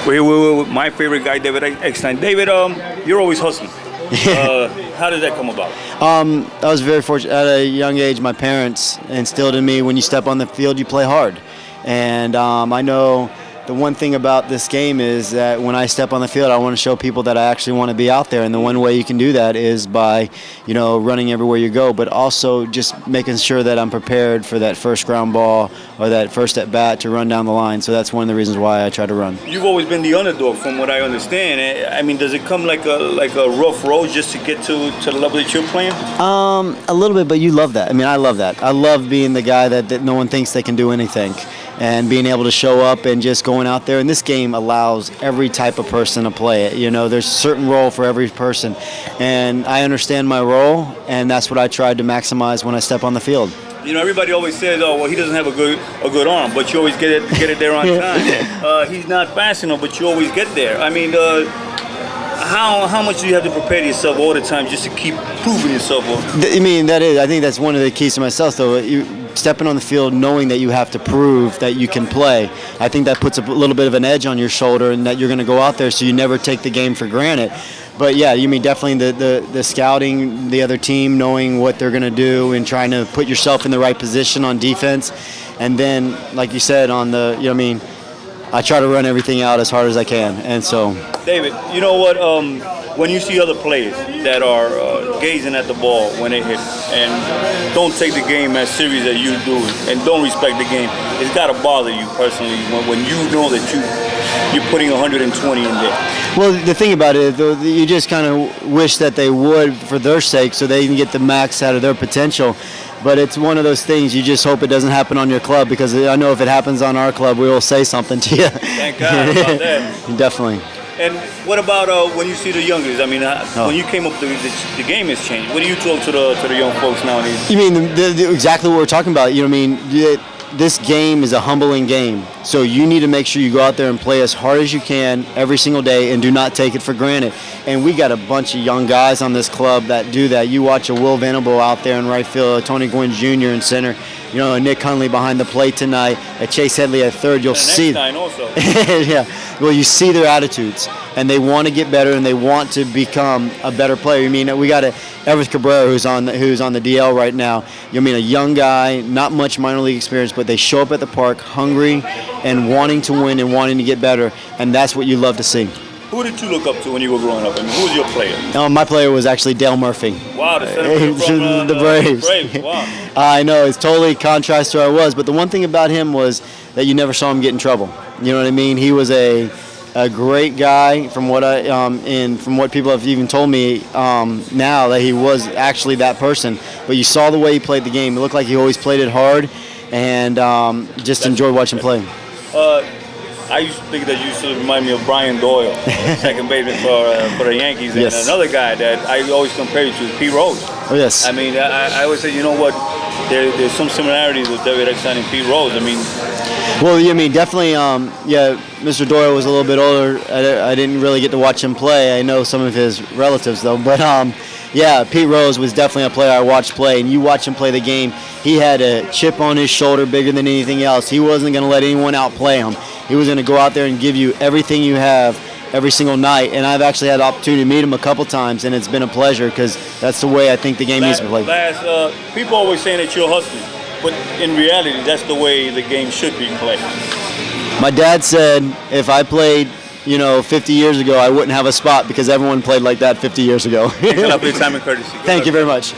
We're with my favorite guy, David ECKSTEIN. David, you're always hustling. How did that come about? I was very fortunate. At a young age, my parents instilled in me, when you step on the field, you play hard. And I know the one thing about this game is that when I step on the field, I want to show people that I actually want to be out there. And the one way you can do that is by, running everywhere you go, but also just making sure that I'm prepared for that first ground ball or that first at bat to run down the line. So that's one of the reasons why I try to run. You've always been the underdog, from what I understand. I mean, does it come like a rough road just to get to the level that you're playing? A little bit, but you love that. I mean, I love that. I love being the guy that no one thinks they can do anything, and being able to show up and just going out there. And this game allows every type of person to play it. There's a certain role for every person, and I understand my role, and that's what I tried to maximize when I step on the field. Everybody always says, "Oh, well, he doesn't have a good arm," but you always get it there on time. He's not fast enough, but you always get there. I mean, how much do you have to prepare yourself all the time just to keep proving yourself? I mean, I think that's one of the keys to myself, though. Stepping on the field knowing that you have to prove that you can play, I think that puts a little bit of an edge on your shoulder, and that you're going to go out there, so you never take the game for granted. But yeah, you mean definitely the scouting, the other team, knowing what they're going to do and trying to put yourself in the right position on defense. And then, like you said, on the, I try to run everything out as hard as I can. And so, David, you know what? When you see other players that are gazing at the ball when they hit and don't take the game as serious as you do and don't respect the game, it's got to bother you personally when you know that you're putting 120 in there. Well, the thing about it, though, you just kind of wish that they would for their sake, so they can get the max out of their potential. But it's one of those things, you just hope it doesn't happen on your club, because I know if it happens on our club, we will say something to you. Thank God about that. Definitely. And what about when you see the youngers? I mean, when you came up, the game has changed. What do you talk to the young folks nowadays? You mean exactly what we're talking about? This game is a humbling game. So you need to make sure you go out there and play as hard as you can every single day, and do not take it for granted. And we got a bunch of young guys on this club that do that. You watch a Will Venable out there in right field, a Tony Gwynn Jr. in center, a Nick Hundley behind the plate tonight, a Chase Headley at third. You'll see. Also. Yeah. Well, you see their attitudes, and they want to get better, and they want to become a better player. We got Everett Cabrera who's on the DL right now. A young guy, not much minor league experience, but they show up at the park hungry and wanting to win and wanting to get better, and that's what you love to see. Who did you look up to when you were growing up? I mean, who was your player? My player was actually Dale Murphy. Wow, the center from the Braves. Wow. I know, it's totally contrast to who I was, but the one thing about him was that you never saw him get in trouble. You know what I mean? He was a great guy, from what from what people have even told me now, that he was actually that person. But you saw the way he played the game. It looked like he always played it hard, and just enjoyed watching play. I used to think that you used to remind me of Brian Doyle, second baseman for the Yankees. Yes. And another guy that I always compare you to is Pete Rose. Oh, yes. I mean, I always say, you know what, there's some similarities with David ECKSTEIN and Pete Rose. I mean, well, definitely, Mr. Doyle was a little bit older. I didn't really get to watch him play. I know some of his relatives, though. But, Pete Rose was definitely a player I watched play. And you watch him play the game, he had a chip on his shoulder bigger than anything else. He wasn't going to let anyone outplay him. He was going to go out there and give you everything you have every single night. And I've actually had the opportunity to meet him a couple times, and it's been a pleasure, because that's the way I think the game needs to be played. People always saying that you're hustling, but in reality, that's the way the game should be played. My dad said if I played 50 years ago, I wouldn't have a spot, because everyone played like that 50 years ago. Thanks a lot for your time and courtesy. Thank you very much.